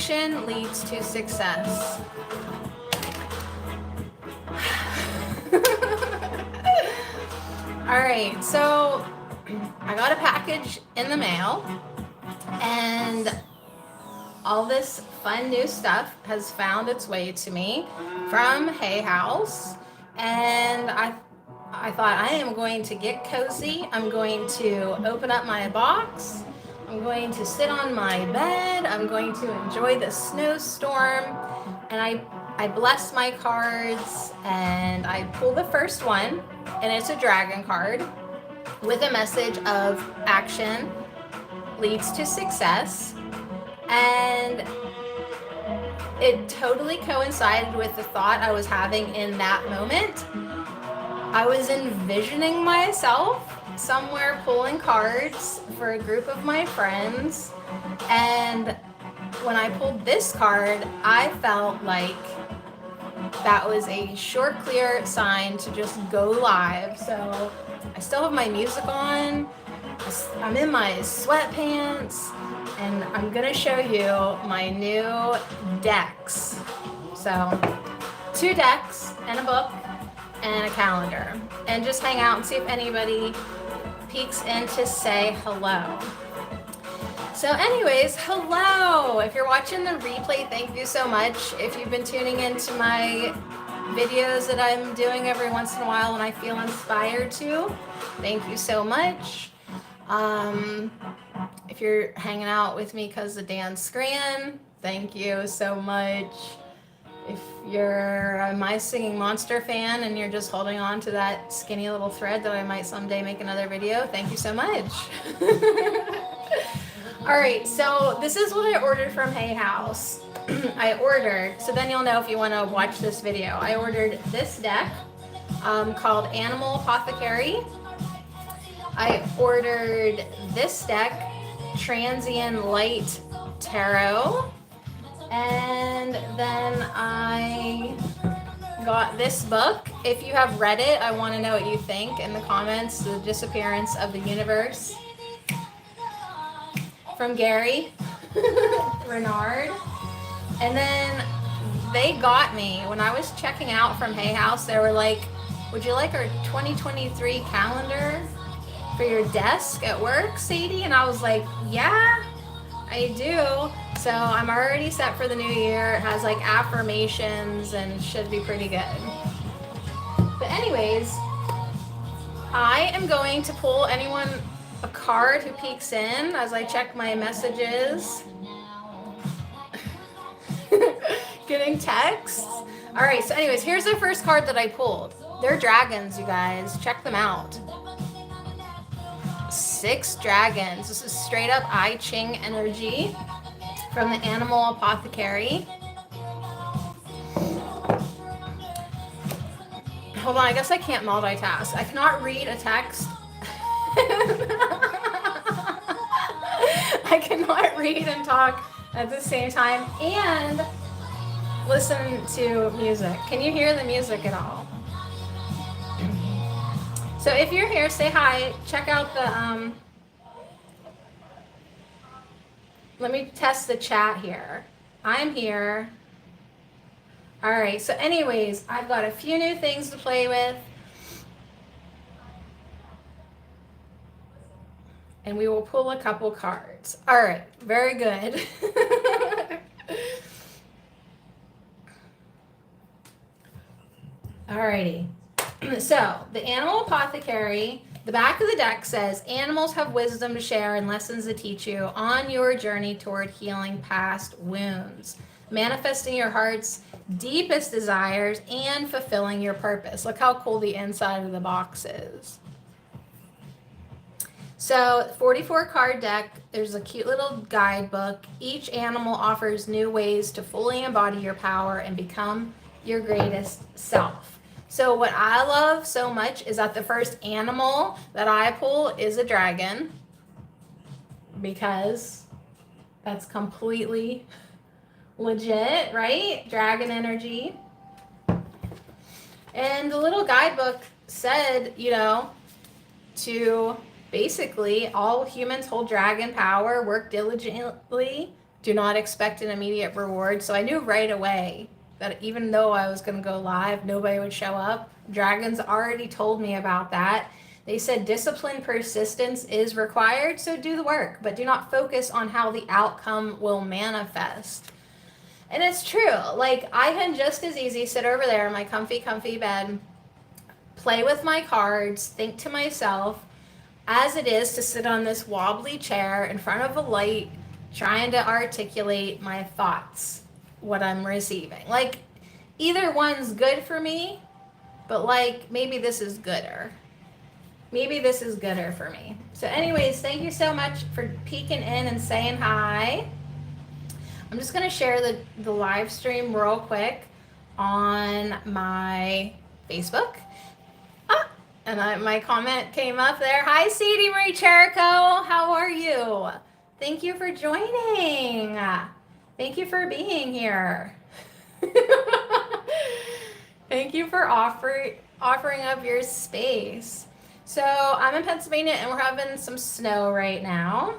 action leads to success. All right, so I got a package in the mail, and all this fun new stuff has found its way to me from Hay House, and I thought I am going to get cozy. I'm going to open up my box. I'm going to sit on my bed. I'm going to enjoy the snowstorm, and I bless my cards, and I pull the first one, and it's a dragon card with a message of action leads to success. And it totally coincided with the thought I was having in that moment. I was envisioning myself somewhere pulling cards for a group of my friends, and when I pulled this card, I felt like that was a short, clear sign to just go live. So I still have my music on, I'm in my sweatpants, and I'm gonna show you my new decks. So 2 decks and a book and a calendar, and just hang out and see if anybody peeks in to say hello. So anyways, hello! If you're watching the replay, thank you so much. If you've been tuning into my videos that I'm doing every once in a while and I feel inspired to, thank you so much. If you're hanging out with me because of Dan Scran, thank you so much. If you're a My Singing Monster fan and you're just holding on to that skinny little thread that I might someday make another video, thank you so much. All right, so this is what I ordered from Hay House. So then you'll know if you want to watch this video. I ordered this deck called Animal Apothecary. I ordered this deck, Transient Light Tarot. And then I got this book. If you have read it, I want to know what you think in the comments. The Disappearance of the Universe from Gary Renard. And then they got me when I was checking out from Hay House. They were like, would you like our 2023 calendar for your desk at work, Sadie? And I was like, yeah, I do. So I'm already set for the new year. It has like affirmations and should be pretty good. But anyways, I am going to pull anyone a card who peeks in as I check my messages. Getting texts. All right, so anyways, here's the first card that I pulled. They're dragons, you guys. Check them out. 6 dragons. This is straight up I Ching energy from the Animal Apothecary. Hold on, I guess I can't multitask. I cannot read a text. I cannot read and talk at the same time and listen to music. Can you hear the music at all? So if you're here, say hi. Check out the, let me test the chat here. I'm here. All right, so anyways, I've got a few new things to play with. And we will pull a couple cards. All right, very good. All righty. So the Animal Apothecary, the back of the deck says, animals have wisdom to share and lessons to teach you on your journey toward healing past wounds, manifesting your heart's deepest desires, and fulfilling your purpose. Look how cool the inside of the box is. So 44 card deck, there's a cute little guidebook. Each animal offers new ways to fully embody your power and become your greatest self. So what I love so much is that the first animal that I pull is a dragon, because that's completely legit, right? Dragon energy. And the little guidebook said, you know, to basically all humans hold dragon power, work diligently Do not expect an immediate reward. So I knew right away that even though I was going to go live, nobody would show up. Dragons already told me about that. They said discipline, persistence is required, so do the work, but do not focus on how the outcome will manifest. And it's true. Like, I can just as easy sit over there in my comfy bed, play with my cards, think to myself, as it is to sit on this wobbly chair in front of a light, trying to articulate my thoughts, what I'm receiving. Like, either one's good for me, but like, maybe this is gooder. Maybe this is gooder for me. So anyways, thank you so much for peeking in and saying hi. I'm just going to share the live stream real quick on my Facebook. And my comment came up there. Hi, Sadie Marie Cherico. How are you? Thank you for joining. Thank you for being here. Thank you for offering up your space. So I'm in Pennsylvania and we're having some snow right now.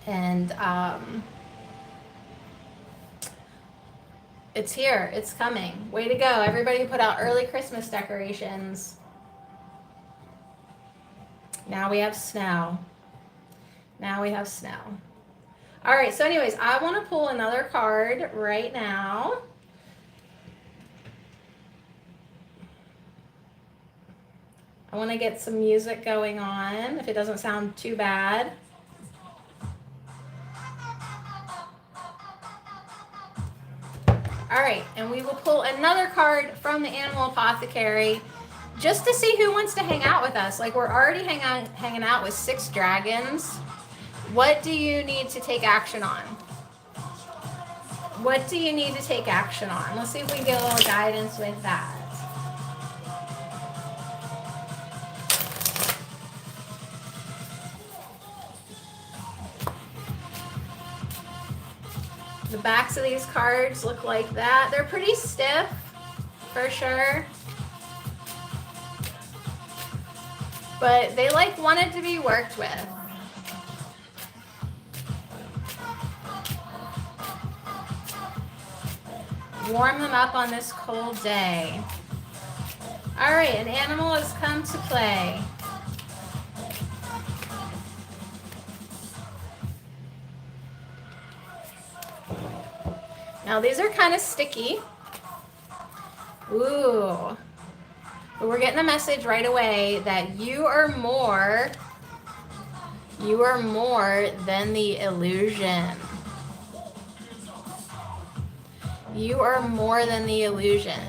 And it's here. It's coming. Way to go. Everybody put out early Christmas decorations. Now we have snow. Now we have snow. All right. So anyways, I want to pull another card right now. I want to get some music going on, if it doesn't sound too bad. All right, and we will pull another card from the Animal Apothecary just to see who wants to hang out with us. Like, we're already hanging out with 6 dragons. What do you need to take action on? What do you need to take action on? Let's see if we can get a little guidance with that. The backs of these cards look like that. They're pretty stiff, for sure. But they like wanted to be worked with. Warm them up on this cold day. All right, an animal has come to play. Now these are kind of sticky. Ooh. But we're getting a message right away that you are more than the illusion. You are more than the illusion.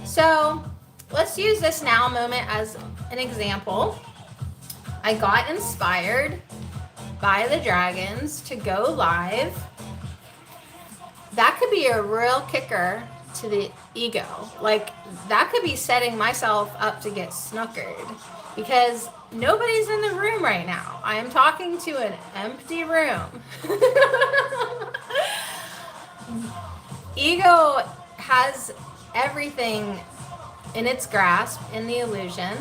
So let's use this now moment as an example. I got inspired by the dragons to go live. That could be a real kicker to the ego. Like, that could be setting myself up to get snookered because nobody's in the room right now. I am talking to an empty room. Ego has everything in its grasp in the illusion.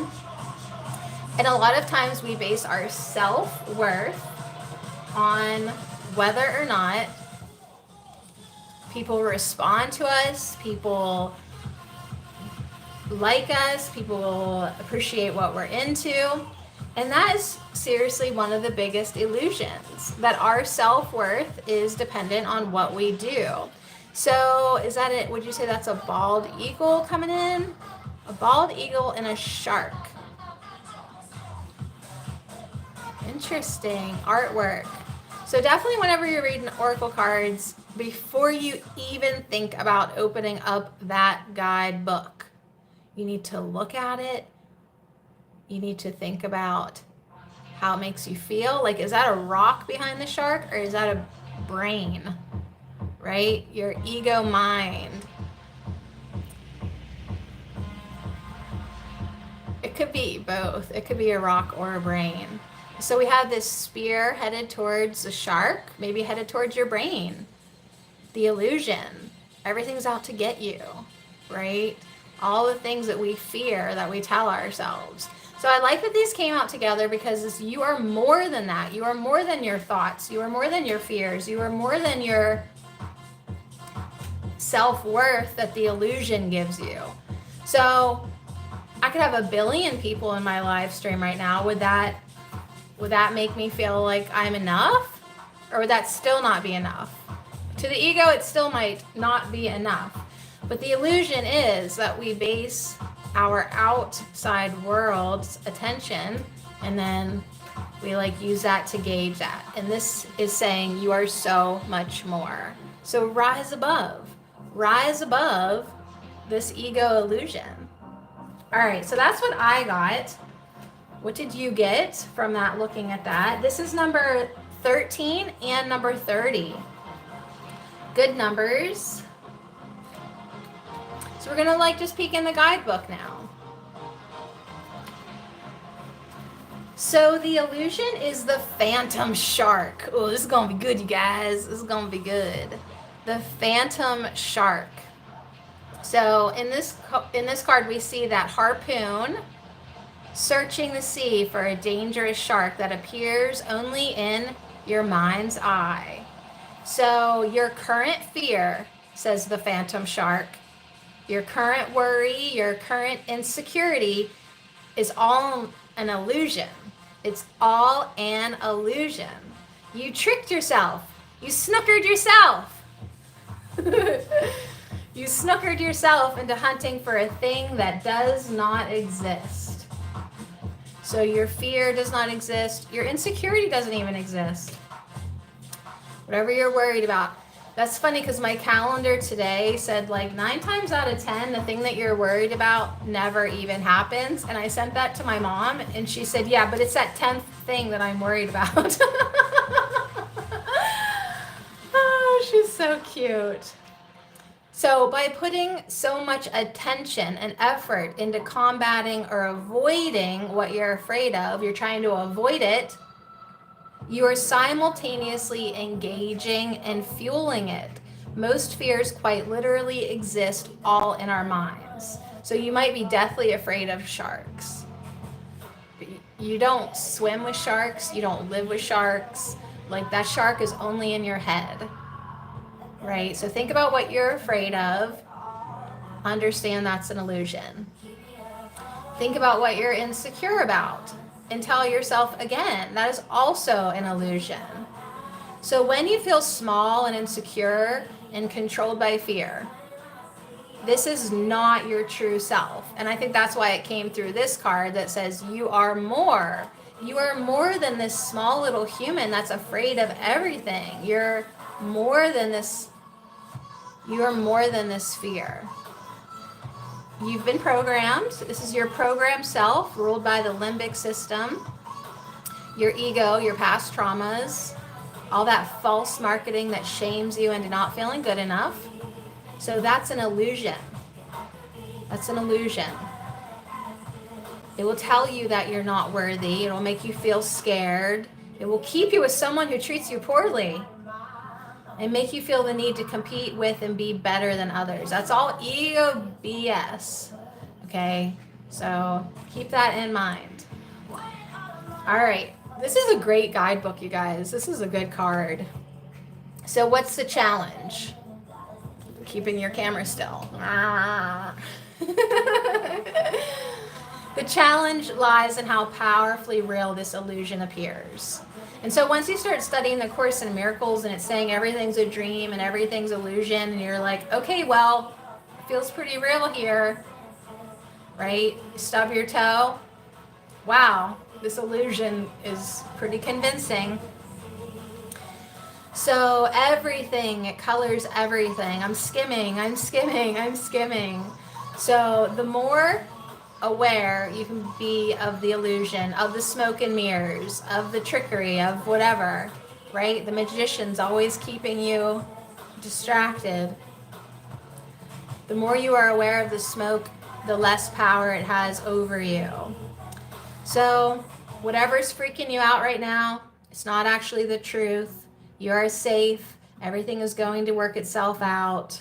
And a lot of times we base our self-worth on whether or not people respond to us, people like us, people appreciate what we're into. And that is seriously one of the biggest illusions, that our self-worth is dependent on what we do. So is that it? Would you say that's a bald eagle coming in? A bald eagle and a shark. Interesting artwork. So definitely whenever you're reading oracle cards, before you even think about opening up that guidebook, you need to look at it. You need to think about how it makes you feel. Like, is that a rock behind the shark or is that a brain, right? Your ego mind. It could be both. It could be a rock or a brain. So we have this spear headed towards the shark, maybe headed towards your brain. The illusion. Everything's out to get you, right? All the things that we fear, that we tell ourselves. So I like that these came out together because you are more than that. You are more than your thoughts. You are more than your fears. You are more than your self-worth that the illusion gives you. So I could have a billion people in my live stream right now. Would that make me feel like I'm enough? Or would that still not be enough? To the ego, it still might not be enough. But the illusion is that we base our outside world's attention, and then we like use that to gauge that. And this is saying you are so much more. So rise above this ego illusion. All right, so that's what I got. What did you get from that, looking at that? This is number 13 and number 30. Good numbers. So we're gonna like just peek in the guidebook now. So the illusion is the phantom shark. Oh, this is gonna be good, you guys. This is gonna be good. The phantom shark. So in this card, we see that harpoon searching the sea for a dangerous shark that appears only in your mind's eye. So your current fear, says the phantom shark, your current worry, your current insecurity is all an illusion. It's all an illusion. You tricked yourself. You snookered yourself. You snookered yourself into hunting for a thing that does not exist. So your fear does not exist. Your insecurity doesn't even exist. Whatever you're worried about. That's funny because my calendar today said like 9 times out of 10, the thing that you're worried about never even happens. And I sent that to my mom and she said, yeah, but it's that 10th thing that I'm worried about. Oh, she's so cute. So by putting so much attention and effort into combating or avoiding what you're afraid of, you're trying to avoid it, you are simultaneously engaging and fueling it. Most fears quite literally exist all in our minds. So you might be deathly afraid of sharks. You don't swim with sharks. You don't live with sharks. Like, that shark is only in your head, right? So think about what you're afraid of. Understand that's an illusion. Think about what you're insecure about. And tell yourself again, that is also an illusion. So when you feel small and insecure and controlled by fear, this is not your true self. And I think that's why it came through this card that says you are more. You are more than this small little human that's afraid of everything. You're more than this. You are more than this fear. You've been programmed. This is your programmed self, ruled by the limbic system, your ego, your past traumas, all that false marketing that shames you into not feeling good enough. So that's an illusion. That's an illusion. It will tell you that you're not worthy. It will make you feel scared. It will keep you with someone who treats you poorly and make you feel the need to compete with and be better than others. That's all ego BS. Okay? So keep that in mind. All right. This is a great guidebook, you guys. This is a good card. So what's the challenge? Keeping your camera still. The challenge lies in how powerfully real this illusion appears. And so once you start studying the Course in Miracles and it's saying everything's a dream and everything's illusion, and you're like, okay, well, it feels pretty real here, right? Stub your toe. Wow, this illusion is pretty convincing. So everything, it colors everything. I'm skimming. So the more aware you can be of the illusion, of the smoke and mirrors, of the trickery, of whatever, right? The magician's always keeping you distracted. The more you are aware of the smoke, the less power it has over you. So whatever's freaking you out right now, it's not actually the truth. You are safe. Everything is going to work itself out.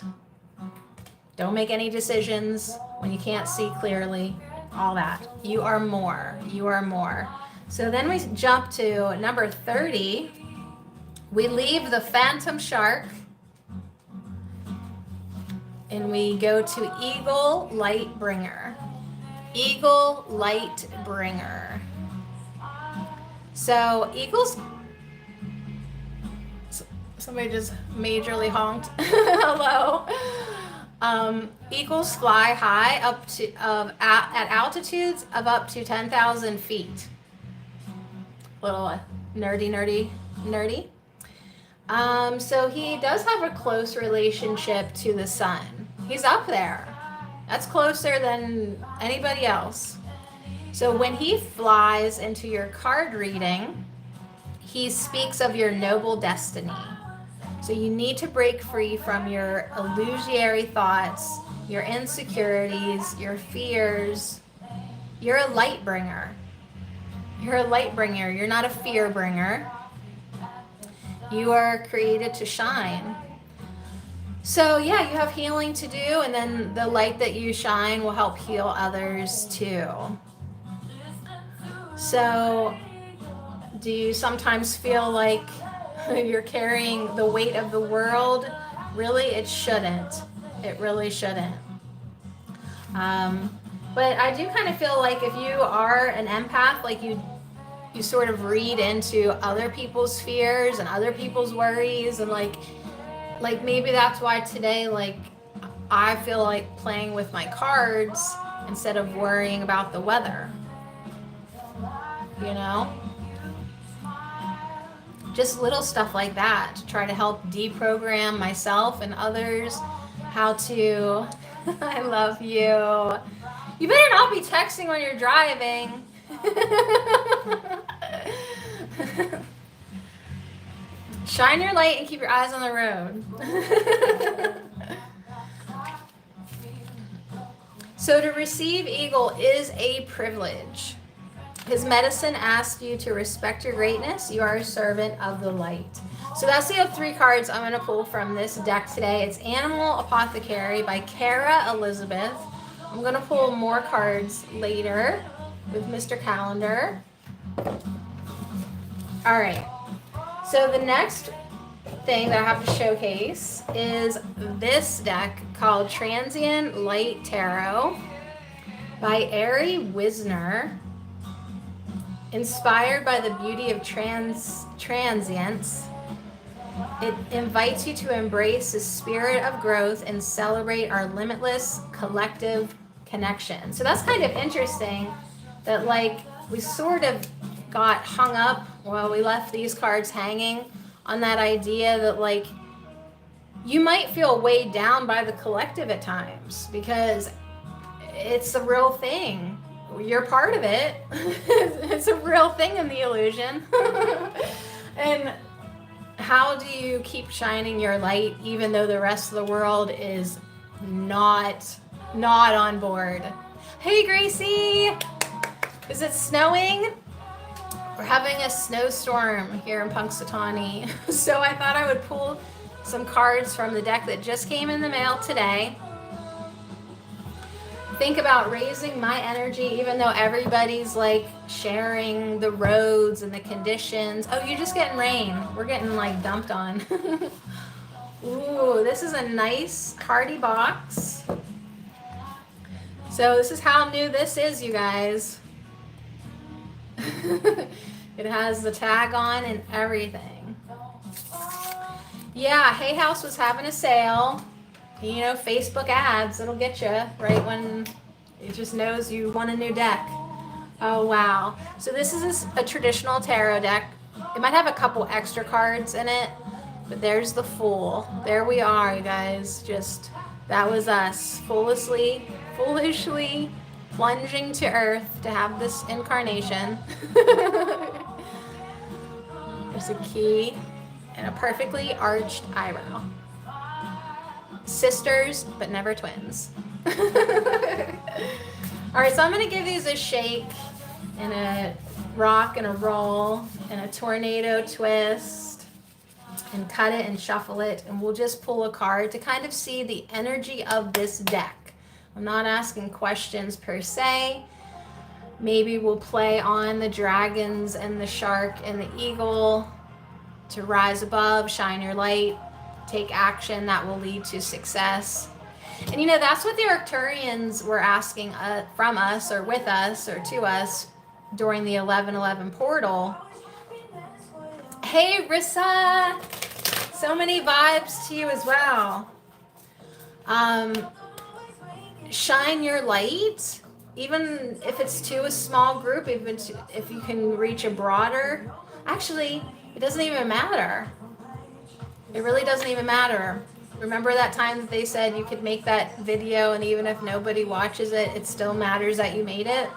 Don't make any decisions when you can't see clearly. all that. You are more. You are more. So then we jump to number 30. We leave the Phantom Shark and we go to Eagle Light Bringer. Eagle Light Bringer. So eagles, somebody just majorly honked. Hello. Eagles fly high up to at altitudes of up to 10,000 feet. Little nerdy. So he does have a close relationship to the sun. He's up there. That's closer than anybody else. So when he flies into your card reading, he speaks of your noble destiny. So you need to break free from your illusory thoughts, your insecurities, your fears. You're a light bringer. You're a light bringer. You're not a fear bringer. You are created to shine. So yeah, you have healing to do, and then the light that you shine will help heal others too. So do you sometimes feel like you're carrying the weight of the world? Really, it shouldn't. It really shouldn't. But I do kind of feel like if you are an empath, like you sort of read into other people's fears and other people's worries, and like maybe that's why today, like, I feel like playing with my cards instead of worrying about the weather. You know? Just little stuff like that to try to help deprogram myself and others how to I love you. You better not be texting when you're driving. Shine your light and keep your eyes on the road. So to receive Eagle is a privilege. His medicine asks you to respect your greatness. You are a servant of the light. So that's the 3 cards I'm going to pull from this deck today. It's Animal Apothecary by Kara Elizabeth. I'm going to pull more cards later with Mr. Calendar. All right. So the next thing that I have to showcase is this deck called Transient Light Tarot by Ari Wisner. Inspired by the beauty of transience, it invites you to embrace the spirit of growth and celebrate our limitless collective connection. So that's kind of interesting that, like, we sort of got hung up while we left these cards hanging on that idea that, like, you might feel weighed down by the collective at times because it's a real thing. You're part of it. It's a real thing in the illusion. And how do you keep shining your light even though the rest of the world is not on board? Hey Gracie! Is it snowing? We're having a snowstorm here in Punxsutawney. So I thought I would pull some cards from the deck that just came in the mail today. Think about raising my energy even though everybody's like sharing the roads and the conditions. Oh, you're just getting rain. We're getting like dumped on. Ooh, this is a nice hardy box. So this is how new this is, you guys. It has the tag on and everything. Yeah, Hay House was having a sale. You know, Facebook ads, it'll get you right when it just knows you want a new deck. Oh, wow. So this is a traditional tarot deck. It might have a couple extra cards in it, but there's the Fool. There we are, you guys. Just, that was us foolishly plunging to earth to have this incarnation. There's a key and a perfectly arched eyebrow. Sisters, but never twins. All right, so I'm going to give these a shake and a rock and a roll and a tornado twist and cut it and shuffle it, and we'll just pull a card to kind of see the energy of this deck. I'm not asking questions per se. Maybe we'll play on the dragons and the shark and the eagle to rise above, shine your light, take action that will lead to success. And you know, that's what the Arcturians were asking from us, or with us, or to us during the 1111 portal. Hey, Rissa! So many vibes to you as well. Shine your light, even if it's to a small group, even if you can reach a broader. Actually, it doesn't even matter. It really doesn't even matter. Remember that time that they said you could make that video and even if nobody watches it, it still matters that you made it?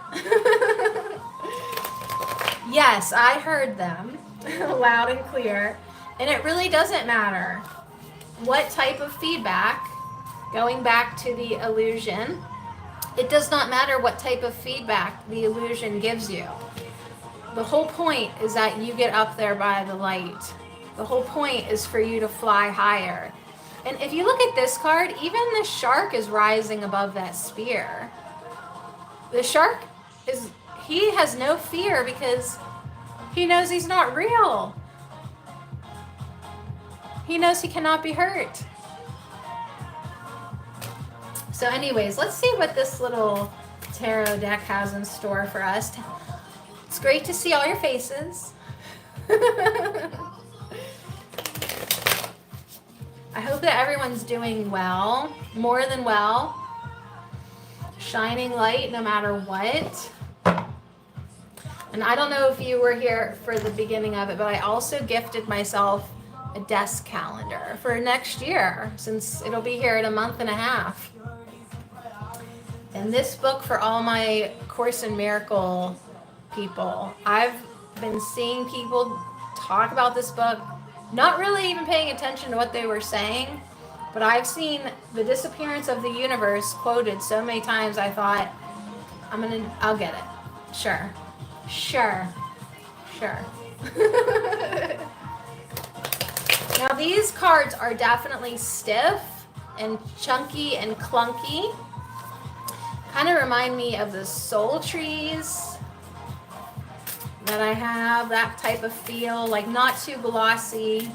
Yes, I heard them loud and clear. And it really doesn't matter what type of feedback, going back to the illusion, it does not matter what type of feedback the illusion gives you. The whole point is that you get up there by the light. The whole point is for you to fly higher. And if you look at this card, even the shark is rising above that spear. The shark he has no fear because he knows he's not real. He knows he cannot be hurt. So anyways, let's see what this little tarot deck has in store for us. It's great to see all your faces. I hope that everyone's doing well, more than well, shining light no matter what. And I don't know if you were here for the beginning of it, but I also gifted myself a desk calendar for next year, since it'll be here in a month and a half. And this book, for all my Course in Miracle people, I've been seeing people talk about this book, not really even paying attention to what they were saying, but I've seen the disappearance of the universe quoted so many times. I thought, I'll get it. Sure. Now these cards are definitely stiff and chunky and clunky. Kind of remind me of the soul trees that I have, that type of feel, like not too glossy.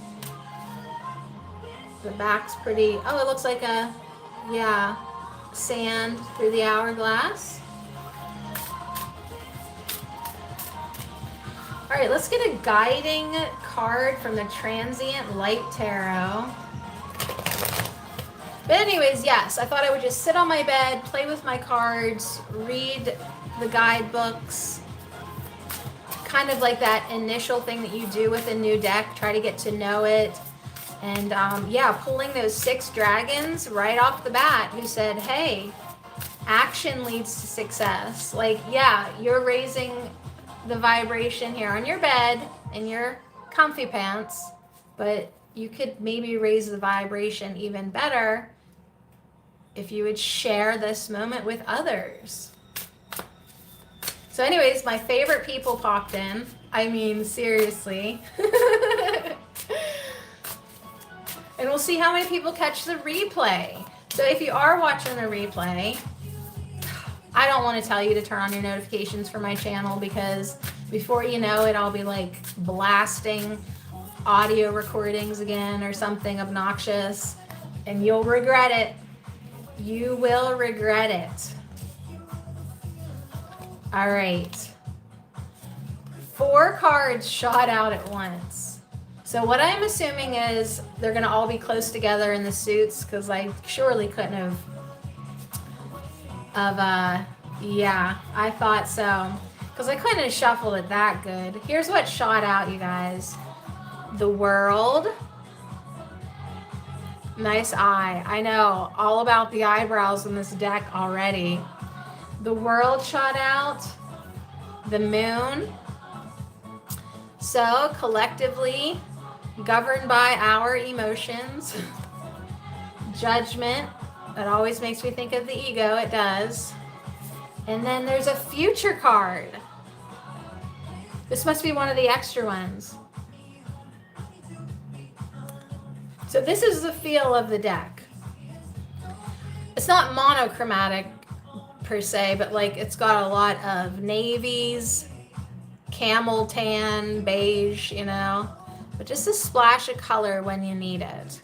The back's pretty, oh, it looks like sand through the hourglass. All right, let's get a guiding card from the Transient Light Tarot. But anyways, yes, I thought I would just sit on my bed, play with my cards, read the guidebooks, kind of like that initial thing that you do with a new deck, try to get to know it. And pulling those 6 dragons right off the bat who said, hey, action leads to success. Like, yeah, you're raising the vibration here on your bed in your comfy pants, but you could maybe raise the vibration even better if you would share this moment with others. So anyways, my favorite people popped in. I mean, seriously. And we'll see how many people catch the replay. So if you are watching the replay, I don't want to tell you to turn on your notifications for my channel, because before you know it, I'll be like blasting audio recordings again or something obnoxious, and you'll regret it. You will regret it. All right. 4 cards shot out at once. So what I'm assuming is they're going to all be close together in the suits, because I surely couldn't have I thought so, because I couldn't have shuffled it that good. Here's what shot out, you guys. The World. Nice eye. I know all about the eyebrows in this deck already. The World shot out. The Moon. So collectively governed by our emotions. Judgment. That always makes me think of the ego. It does. And then there's a future card. This must be one of the extra ones. So this is the feel of the deck. It's not monochromatic per se, but like it's got a lot of navies, camel tan, beige, you know, but just a splash of color when you need it.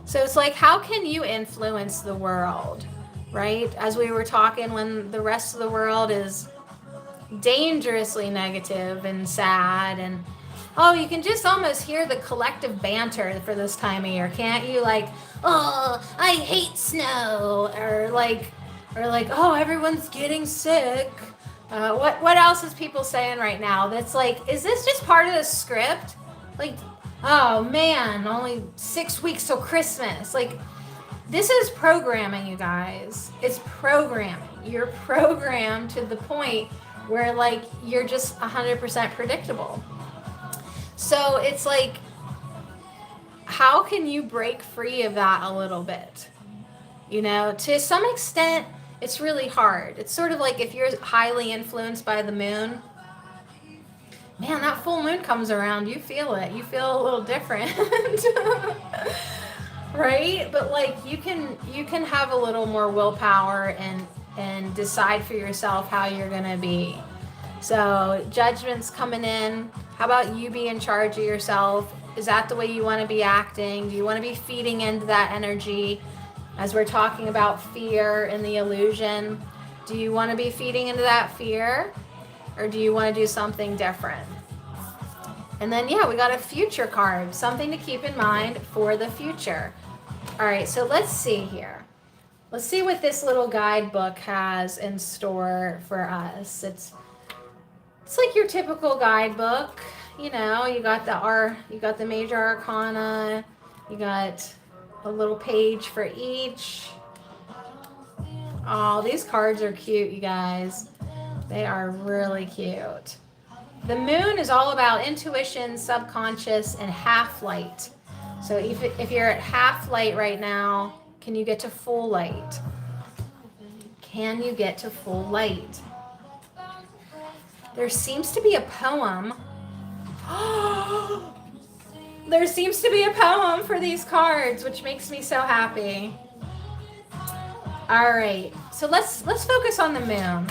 So it's like, how can you influence the world, right? As we were talking, when the rest of the world is dangerously negative and sad, and oh, you can just almost hear the collective banter for this time of year, can't you? Like, oh, I hate snow, or like, oh, everyone's getting sick. What else is people saying right now? That's like, is this just part of the script? Like, oh man, only 6 weeks till Christmas. Like, this is programming, you guys. It's programming. You're programmed to the point where like you're just 100% predictable. So it's like, how can you break free of that a little bit? You know, to some extent, it's really hard. It's sort of like if you're highly influenced by the moon, man, that full moon comes around, you feel it. You feel a little different. Right? But like you can have a little more willpower and decide for yourself how you're going to be. So judgment's coming in. How about you be in charge of yourself? Is that the way you want to be acting? Do you want to be feeding into that energy? As we're talking about fear and the illusion, do you want to be feeding into that fear? Or do you want to do something different? And then, yeah, we got a future card. Something to keep in mind for the future. All right, so let's see here. Let's see what this little guidebook has in store for us. It's like your typical guidebook, you know. You got the major arcana, you got a little page for each. Oh, these cards are cute, you guys. They are really cute. The moon is all about intuition, subconscious, and half light. So if you're at half light right now, can you get to full light? Can you get to full light? There seems to be a poem. There seems to be a poem for these cards, which makes me so happy. All right, so let's focus on the moon.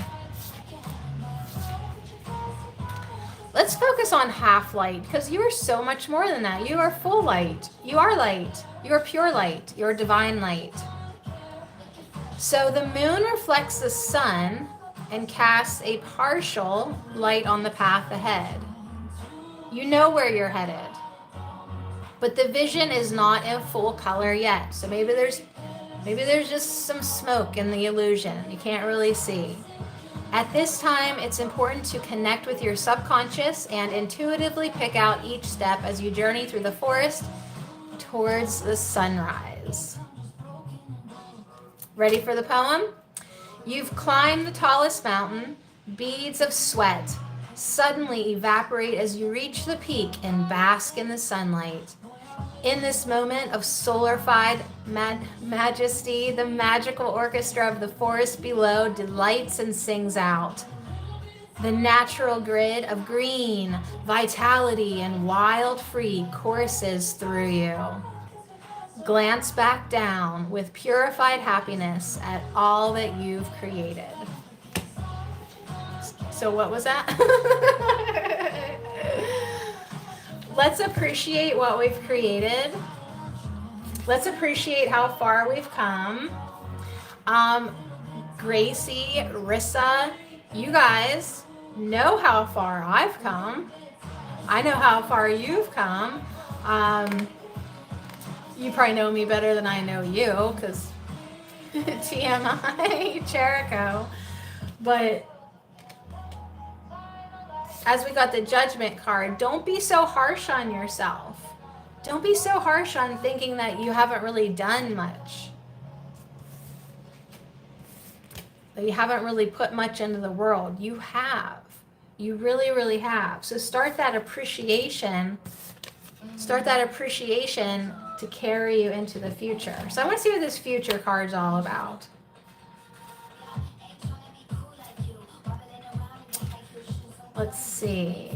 Let's focus on half light, because you are so much more than that. You are full light. You are light. You are pure light. You are divine light. So the moon reflects the sun and casts a partial light on the path ahead. You know where you're headed, but the vision is not in full color yet. So maybe there's just some smoke in the illusion. You can't really see. At this time, it's important to connect with your subconscious and intuitively pick out each step as you journey through the forest towards the sunrise. Ready for the poem? You've climbed the tallest mountain. Beads of sweat suddenly evaporate as you reach the peak and bask in the sunlight. In this moment of solarified majesty, the magical orchestra of the forest below delights and sings out. The natural grid of green, vitality, and wild free courses through you. Glance back down with purified happiness at all that you've created. So what was that? Let's appreciate what we've created. Let's appreciate how far we've come. Gracie, Rissa, you guys know how far I've come. I know how far you've come. You probably know me better than I know you, because TMI, Jericho. But as we got the judgment card, don't be so harsh on yourself. Don't be so harsh on thinking that you haven't really done much. That you haven't really put much into the world. You have. You really, really have. So start that appreciation. Start that appreciation to carry you into the future. So I want to see what this future card's all about. Let's see.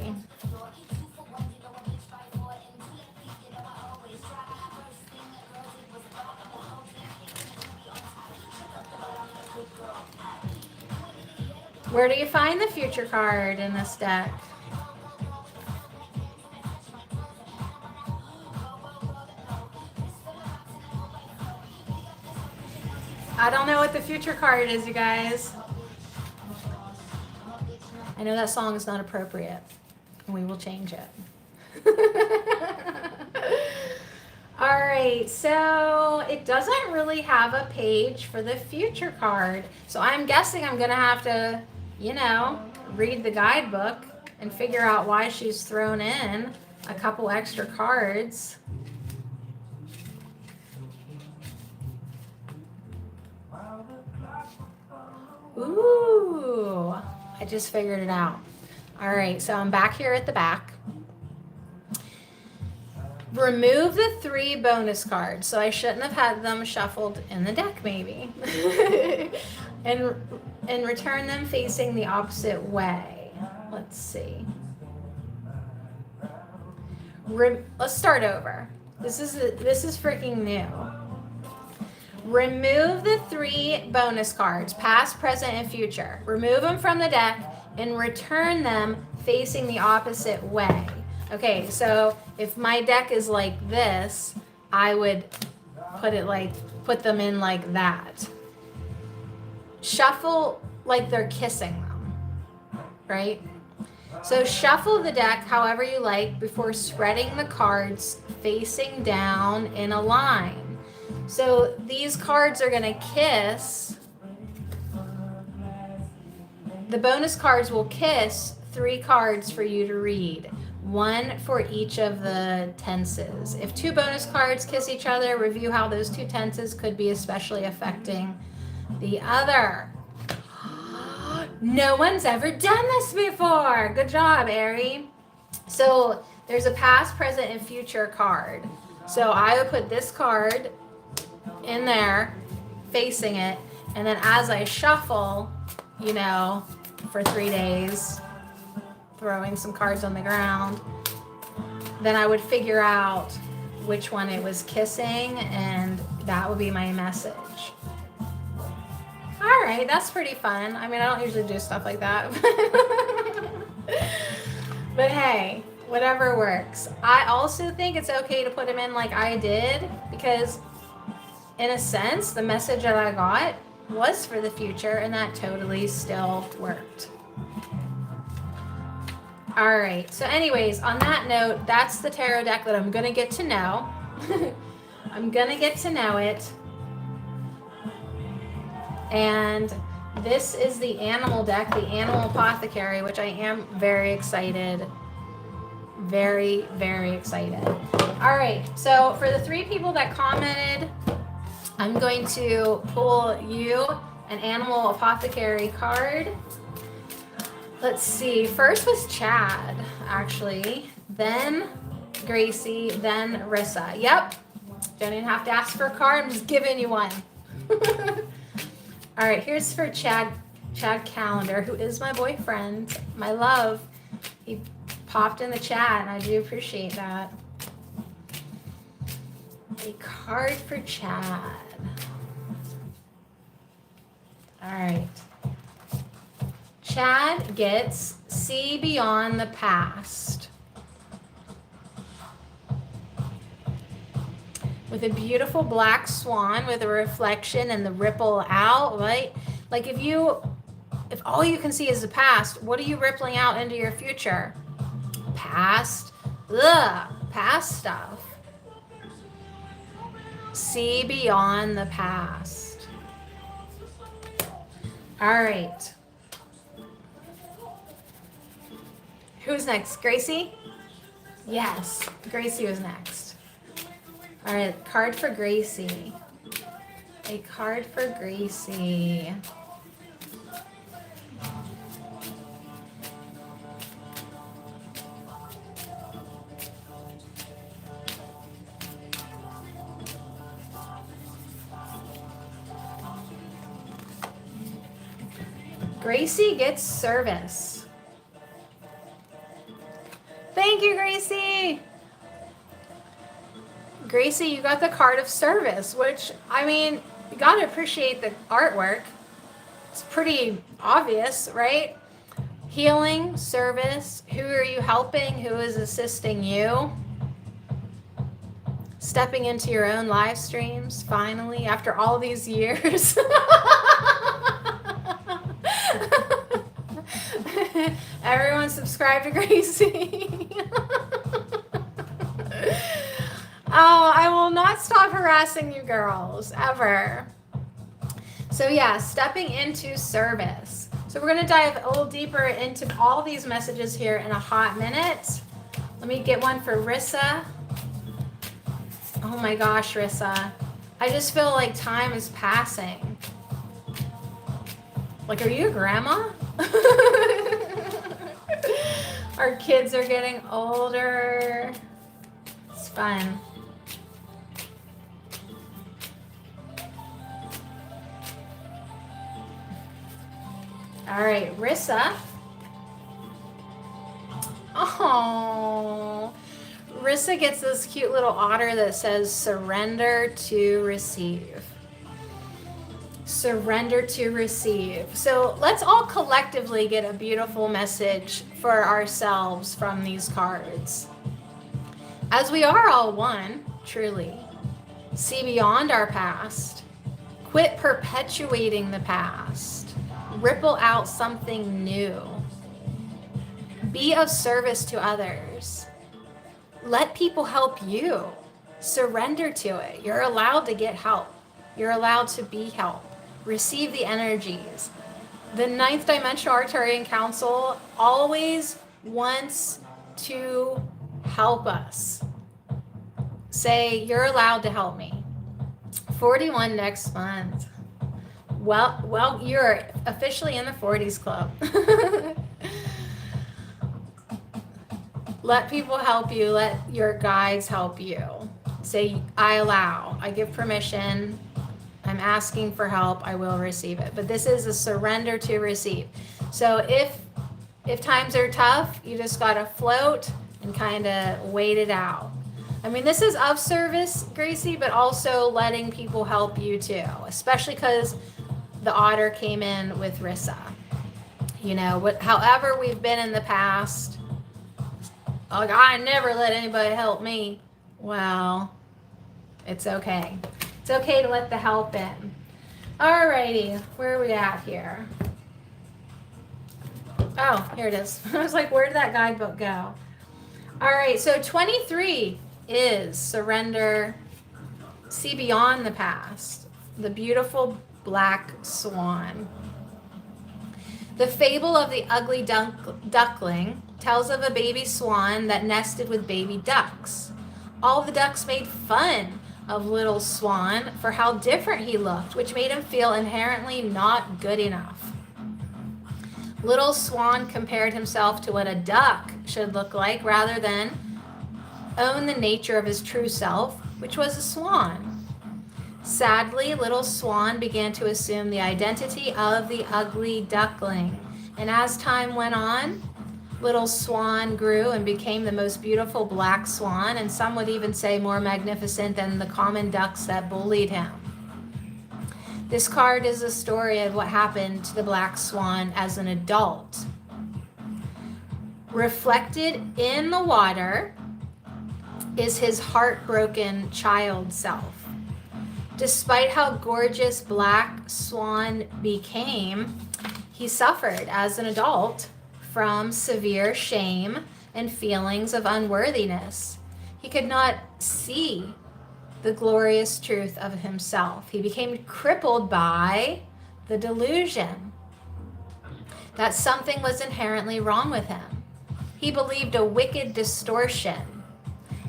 Where do you find the future card in this deck? I don't know what the future card is, you guys. I know that song is not appropriate. We will change it. All right, so it doesn't really have a page for the future card. So I'm guessing I'm gonna have to, read the guidebook and figure out why she's thrown in a couple extra cards. Ooh, I just figured it out. All right, so I'm back here at the back. Remove the 3 bonus cards. So I shouldn't have had them shuffled in the deck, maybe. and return them facing the opposite way. Let's see. Let's start over. This is freaking new. Remove the 3 bonus cards, past, present, and future. Remove them from the deck and return them facing the opposite way. Okay, so if my deck is like this, I would put them in like that. Shuffle like they're kissing them, right? So shuffle the deck however you like before spreading the cards facing down in a line. So these cards are gonna kiss. The bonus cards will kiss 3 cards for you to read. 1 for each of the tenses. If 2 bonus cards kiss each other, review how those 2 tenses could be especially affecting the other. No one's ever done this before. Good job, Ari. So there's a past, present, and future card. So I would put this card in there, facing it, and then as I shuffle, for 3 days, throwing some cards on the ground, then I would figure out which one it was kissing, and that would be my message. All right, that's pretty fun. I mean, I don't usually do stuff like that. But hey, whatever works. I also think it's okay to put them in like I did, because in a sense, the message that I got was for the future, and that totally still worked. All right, so anyways, on that note, that's the tarot deck that I'm gonna get to know. I'm gonna get to know it. And this is the animal deck, the Animal Apothecary, which I am very excited. Very, very excited. All right, so for the 3 people that commented, I'm going to pull you an Animal Apothecary card. Let's see, first was Chad, actually, then Gracie, then Rissa. Yep, don't even have to ask for a card, I'm just giving you one. All right, here's for Chad Calendar, who is my boyfriend, my love. He popped in the chat, and I do appreciate that. A card for Chad. All right. Chad gets See Beyond the Past. With a beautiful black swan with a reflection and the ripple out, right? Like if all you can see is the past, what are you rippling out into your future? Past stuff. See beyond the past. All right. Who's next? Gracie? Yes, Gracie was next. All right, card for Gracie. A card for Gracie. Gracie gets service. Thank you, Gracie. Gracie, you got the card of service, which, I mean, you got to appreciate the artwork. It's pretty obvious, right? Healing, service. Who are you helping? Who is assisting you? Stepping into your own live streams, finally, after all these years. Everyone subscribe to Gracie. Oh, I will not stop harassing you girls, ever. So yeah, stepping into service. So we're gonna dive a little deeper into all these messages here in a hot minute. Let me get one for Rissa. Oh my gosh, Rissa. I just feel like time is passing. Like, are you a grandma? Our kids are getting older. It's fun. All right, Rissa. Oh, Rissa gets this cute little otter that says surrender to receive. Surrender to receive. So let's all collectively get a beautiful message for ourselves from these cards. As we are all one, truly, see beyond our past, quit perpetuating the past, ripple out something new, be of service to others, let people help you, surrender to it. You're allowed to get help. You're allowed to be helped. Receive the energies. The ninth dimensional Arcturian Council always wants to help us. Say, you're allowed to help me. 41 next month. Well, you're officially in the 40s club. Let people help you. Let your guides help you. Say, I allow. I give permission. I'm asking for help. I will receive it. But this is a surrender to receive. So if times are tough, you just got to float and kind of wait it out. I mean, this is of service, Gracie, but also letting people help you too, especially because the otter came in with Rissa. You know, however we've been in the past, like, I never let anybody help me. Well, it's okay. It's okay to let the help in. Alrighty, where are we at here? Oh, here it is. I was like, where did that guidebook go? All right, so 23 is surrender, see beyond the past, the beautiful black swan. The fable of the ugly duckling tells of a baby swan that nested with baby ducks. All the ducks made fun of little swan for how different he looked, which made him feel inherently not good enough. Little swan compared himself to what a duck should look like rather than own the nature of his true self, which was a swan. Sadly, little swan began to assume the identity of the ugly duckling, and as time went on, little swan grew and became the most beautiful black swan, and some would even say more magnificent than the common ducks that bullied him. This card is a story of what happened to the black swan as an adult. Reflected in the water is his heartbroken child self. Despite how gorgeous black swan became, he suffered as an adult from severe shame and feelings of unworthiness. He could not see the glorious truth of himself. He became crippled by the delusion that something was inherently wrong with him. He believed a wicked distortion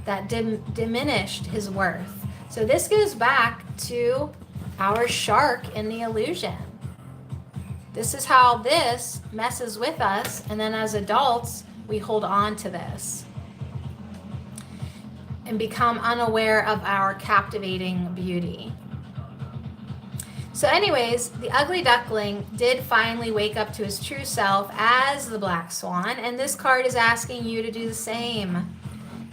that diminished his worth. So this goes back to our shark in the illusion. This is how this messes with us, and then as adults, we hold on to this and become unaware of our captivating beauty. So anyways, the ugly duckling did finally wake up to his true self as the black swan, and this card is asking you to do the same.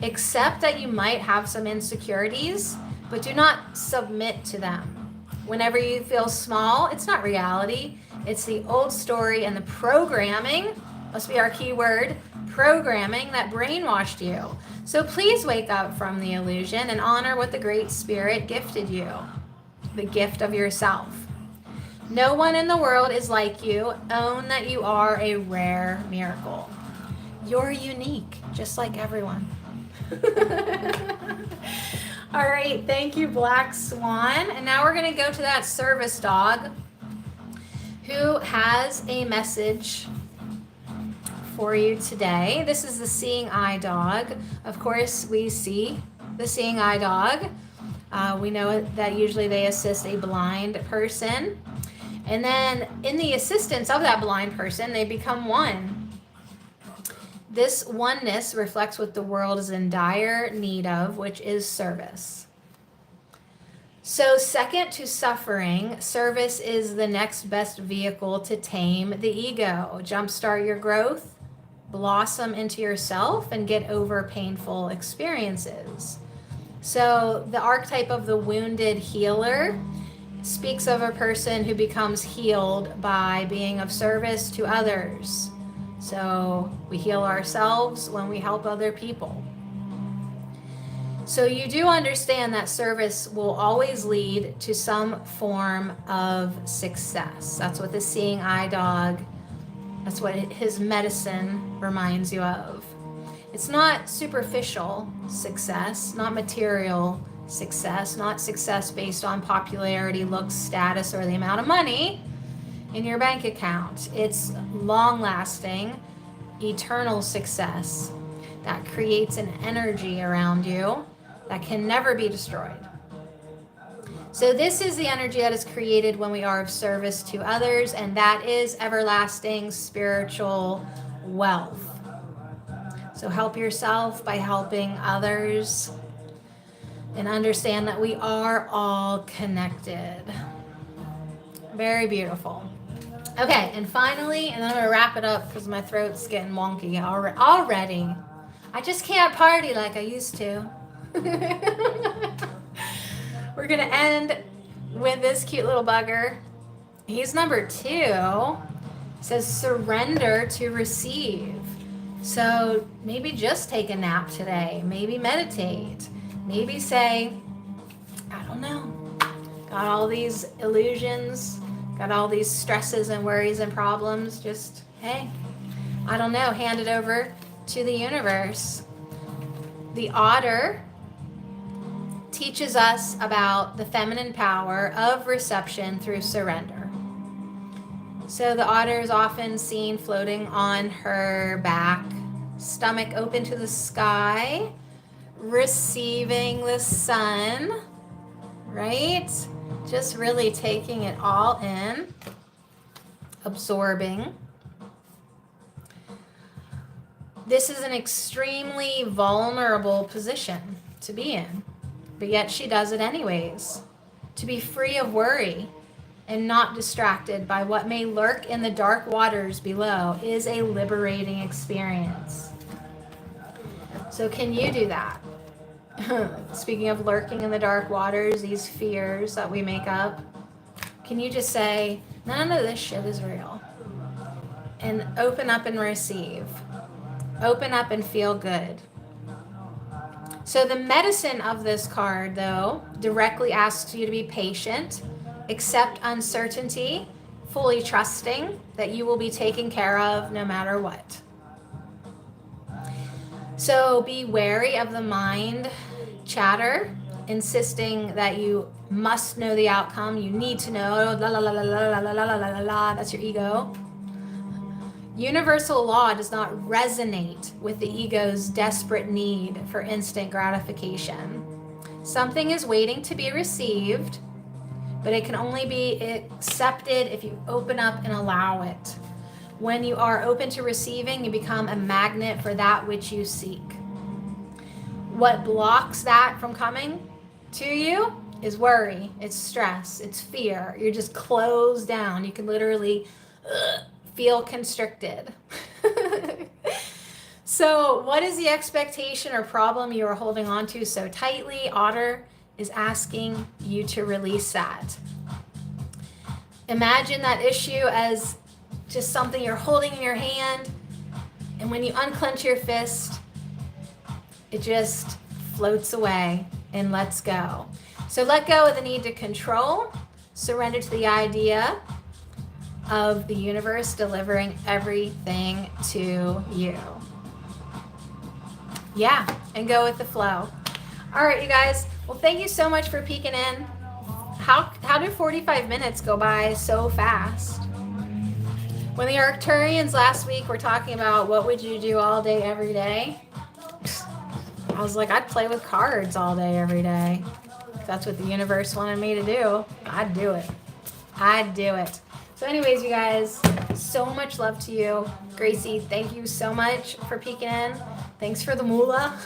Accept that you might have some insecurities, but do not submit to them. Whenever you feel small, it's not reality. It's the old story and the programming, must be our key word, programming that brainwashed you. So please wake up from the illusion and honor what the Great Spirit gifted you, the gift of yourself. No one in the world is like you. Own that you are a rare miracle. You're unique, just like everyone. All right, thank you, Black Swan. And now we're going to go to that service dog who has a message for you today. This is the Seeing Eye Dog. Of course, we see the Seeing Eye Dog. We know that usually they assist a blind person. And then in the assistance of that blind person, they become one. This oneness reflects what the world is in dire need of, which is service. So second to suffering, service is the next best vehicle to tame the ego, jumpstart your growth, blossom into yourself, and get over painful experiences. So the archetype of the wounded healer speaks of a person who becomes healed by being of service to others. So we heal ourselves when we help other people. So you do understand that service will always lead to some form of success. That's what the Seeing Eye Dog, that's what his medicine reminds you of. It's not superficial success, not material success, not success based on popularity, looks, status, or the amount of money in your bank account. It's long-lasting, eternal success that creates an energy around you that can never be destroyed. So this is the energy that is created when we are of service to others, and that is everlasting spiritual wealth. So help yourself by helping others, and understand that we are all connected. Very beautiful. Okay, and finally, and then I'm going to wrap it up because my throat's getting wonky already. I just can't party like I used to. We're going to end with this cute little bugger. He's number 2. It says surrender to receive. So maybe just take a nap today. Maybe meditate. Maybe say, I don't know, got all these illusions, got all these stresses and worries and problems. Just, hey, I don't know, hand it over to the universe. The otter teaches us about the feminine power of reception through surrender. So the otter is often seen floating on her back, stomach open to the sky, receiving the sun, right? Just really taking it all in, absorbing. This is an extremely vulnerable position to be in, but yet she does it anyways. To be free of worry and not distracted by what may lurk in the dark waters below is a liberating experience. So can you do that? Speaking of lurking in the dark waters, these fears that we make up, can you just say, none of this shit is real? And open up and receive. Open up and feel good. So the medicine of this card, though, directly asks you to be patient, accept uncertainty, fully trusting that you will be taken care of no matter what. So be wary of the mind chatter, insisting that you must know the outcome, you need to know, la la la la la la la la la la la, that's your ego. Universal law does not resonate with the ego's desperate need for instant gratification. Something is waiting to be received, but it can only be accepted if you open up and allow it. When you are open to receiving, you become a magnet for that which you seek. What blocks that from coming to you is worry, it's stress, it's fear. You're just closed down. You can literally feel constricted. So what is the expectation or problem you are holding on to so tightly, Otter? is asking you to release that. Imagine that issue as just something you're holding in your hand, and when you unclench your fist, it just floats away and lets go. So let go of the need to control, surrender to the idea of the universe delivering everything to you. Yeah, and go with the flow. All right, you guys. Well, thank you so much for peeking in. How did 45 minutes go by so fast? When the Arcturians last week were talking about what would you do all day, every day, I was like, I'd play with cards all day, every day. If that's what the universe wanted me to do, I'd do it. I'd do it. So anyways, you guys, so much love to you. Gracie, thank you so much for peeking in. Thanks for the moolah.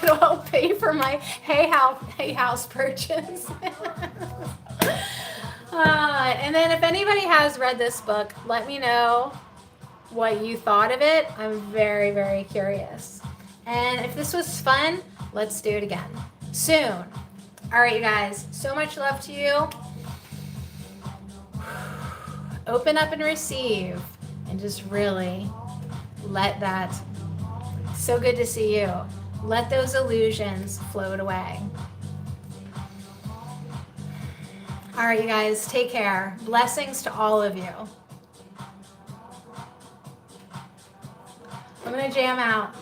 It'll help pay for my hay house purchase. And then if anybody has read this book, let me know what you thought of it. I'm very, very curious. And if this was fun, let's do it again soon. All right, you guys, so much love to you. Open up and receive, and just really let that, so good to see you. Let those illusions float away. All right, you guys, take care. Blessings to all of you. I'm going to jam out.